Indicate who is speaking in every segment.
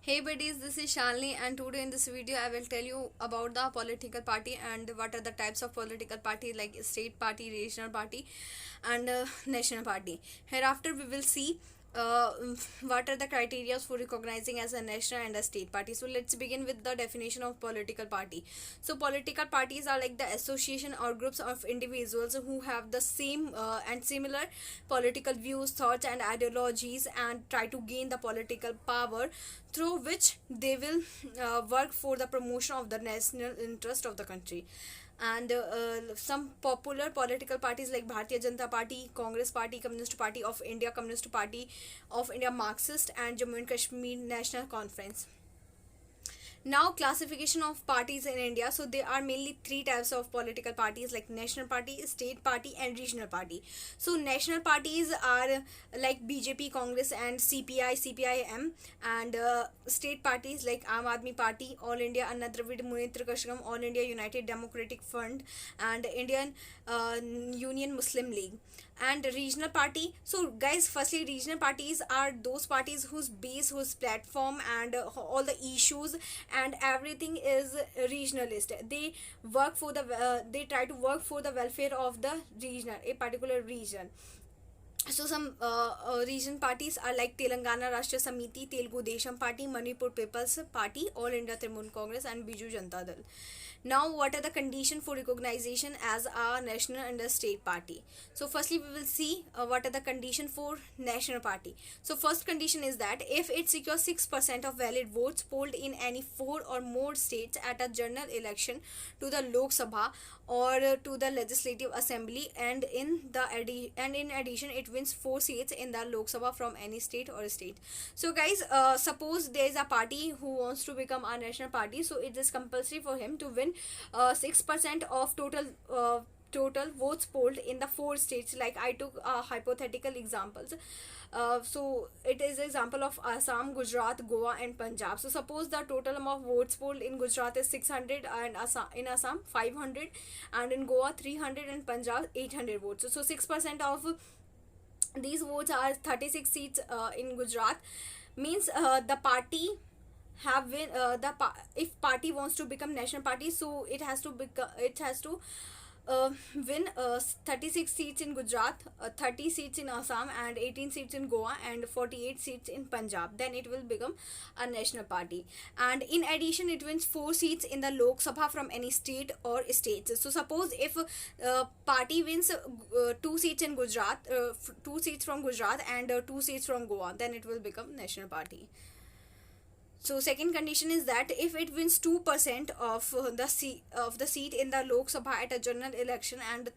Speaker 1: Hey buddies, this is Shalini, and today in this video I will tell you about the political party and what are the types of political party like state party, regional party and national party. Hereafter we will see uh, what are the criteria for recognizing as a national and a state party. So let's begin with the definition of political party. So political parties are like the association or groups of individuals who have the same and similar political views, thoughts and ideologies and try to gain the political power through which they will work for the promotion of the national interest of the country. And some popular political parties like Bharatiya Janata Party, Congress Party, Communist Party of India, Communist Party of India, Marxist, and Jammu and Kashmir National Conference. Now, classification of parties in India. So there are mainly three types of political parties like national party, state party and regional party. So national parties are like BJP, Congress and CPI, CPIM, and state parties like Aam Aadmi Party, All India Anna Dravid Munnetra Kashagam, All India United Democratic Front and Indian Union Muslim League. And regional party, so guys, firstly regional parties are those parties whose base, whose platform and all the issues and everything is regionalist. They work for the they try to work for the welfare of the region, a particular region. So some region parties are like Telangana Rashtra Samiti, Telugu Desham Party, Manipur People's Party, All India Tribune Congress and Biju Janata Dal. Now, what are the conditions for recognition as a national and a state party? So, firstly, we will see what are the conditions for national party. So, first condition is that if it secures 6% of valid votes polled in any four or more states at a general election to the Lok Sabha or to the Legislative Assembly, and in addition, it wins four seats in the Lok Sabha from any state or state. So, guys, suppose there is a party who wants to become a national party, so it is compulsory for him to win 6% of total votes polled in the four states. Like I took hypothetical examples. So it is an example of Assam, Gujarat, Goa and Punjab. So suppose the total amount of votes polled in Gujarat is 600 and in Assam 500 and in Goa 300 and Punjab 800 votes. So 6% of these votes are 36 seats in Gujarat. Means the party have been if party wants to become national party, so it has to win 36 seats in Gujarat, 30 seats in Assam and 18 seats in Goa and 48 seats in Punjab. Then it will become a national party. And in addition, it wins 4 seats in the Lok Sabha from any state or states. So suppose if party wins 2 seats in Gujarat, 2 seats from Gujarat and 2 seats from Goa, then it will become national party. So second condition is that if it wins 2% of the seat in the Lok Sabha at a general election and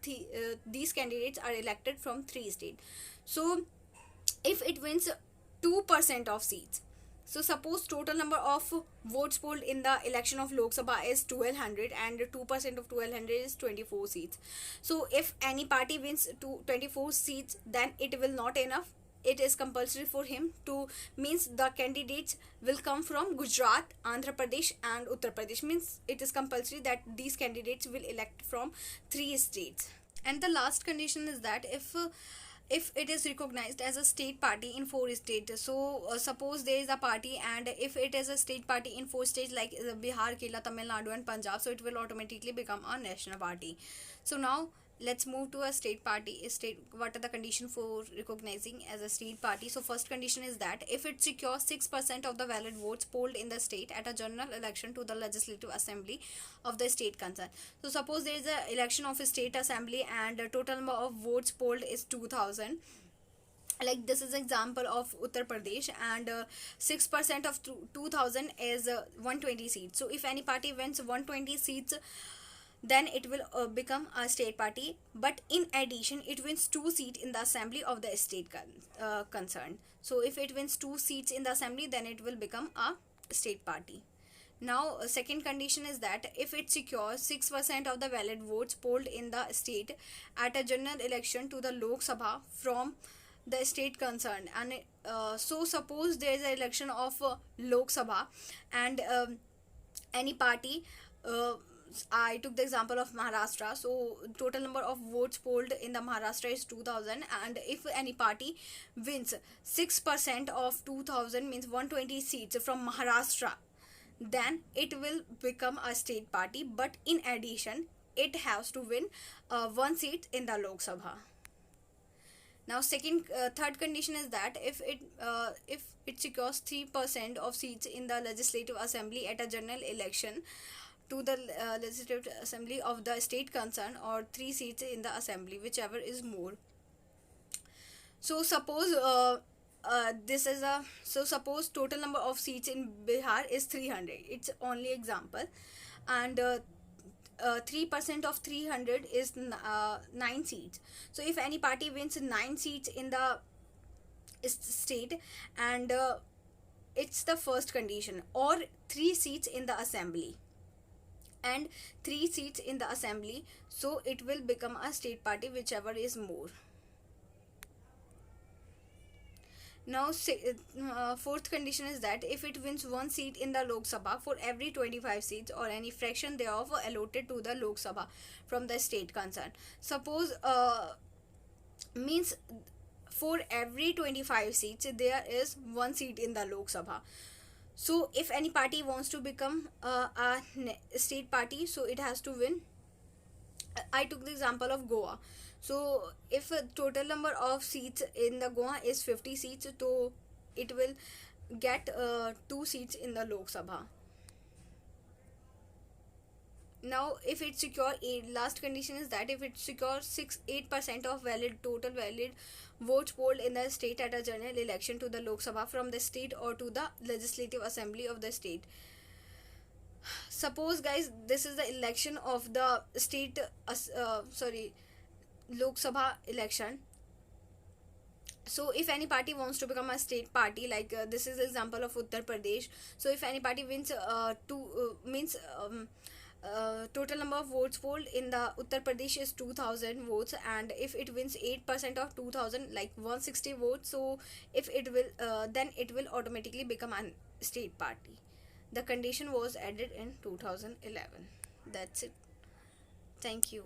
Speaker 1: these candidates are elected from three states. So if it wins 2% of seats, so suppose total number of votes polled in the election of Lok Sabha is 1200 and 2% of 1200 is 24 seats. So if any party wins 24 seats, then it will not enough. It is compulsory for him to, means the candidates will come from Gujarat, Andhra Pradesh and Uttar Pradesh. Means it is compulsory that these candidates will elect from three states. And the last condition is that if it is recognized as a state party in four states. So suppose there is a party and if it is a state party in four states like Bihar, Kerala, Tamil Nadu and Punjab, so it will automatically become a national party. So now let's move to a state party. What are the conditions for recognizing as a state party? So first condition is that if it secures 6% of the valid votes polled in the state at a general election to the Legislative Assembly of the state concerned. So suppose there is a election of a state assembly and the total number of votes polled is 2000. Like this is example of Uttar Pradesh, and 6% of 2000 is 120 seats. So if any party wins 120 seats, then it will become a state party. But in addition, it wins 2 seats in the assembly of the state concerned. So if it wins 2 seats in the assembly, then it will become a state party. Now second condition is that if it secures 6% of the valid votes polled in the state at a general election to the Lok Sabha from the state concerned. And so suppose there is an election of Lok Sabha and any party I took the example of Maharashtra. So total number of votes polled in the Maharashtra is 2000, and if any party wins 6% of 2000, means 120 seats from Maharashtra, then it will become a state party. But in addition, it has to win one seat in the Lok Sabha. Now, third condition is that if it secures 3% of seats in the Legislative Assembly at a general election to the Legislative Assembly of the state concerned, or 3 seats in the assembly, whichever is more. So suppose suppose total number of seats in Bihar is 300. It's only example, and 3% of 300 is 9 seats. So if any party wins 9 seats in the state, and it's the first condition, or 3 seats in the assembly and 3 seats in the assembly, so it will become a state party, whichever is more. Now, fourth condition is that if it wins one seat in the Lok Sabha for every 25 seats or any fraction thereof allotted to the Lok Sabha from the state concerned. Suppose means for every 25 seats there is one seat in the Lok Sabha. So if any party wants to become a state party, so it has to win. I took the example of Goa. So if a total number of seats in the Goa is 50 seats, so it will get 2 seats in the Lok Sabha. Now, if it secure last condition is that if it secures 8% of total valid votes polled in the state at a general election to the Lok Sabha from the state or to the Legislative Assembly of the state. Suppose, guys, this is the election of the state Lok Sabha election. So if any party wants to become a state party, like this is the example of Uttar Pradesh. So if any party wins total number of votes polled in the Uttar Pradesh is 2000 votes, and if it wins 8% of 2000, like 160 votes, so if it will then it will automatically become a state party. The condition was added in 2011. That's it. Thank you.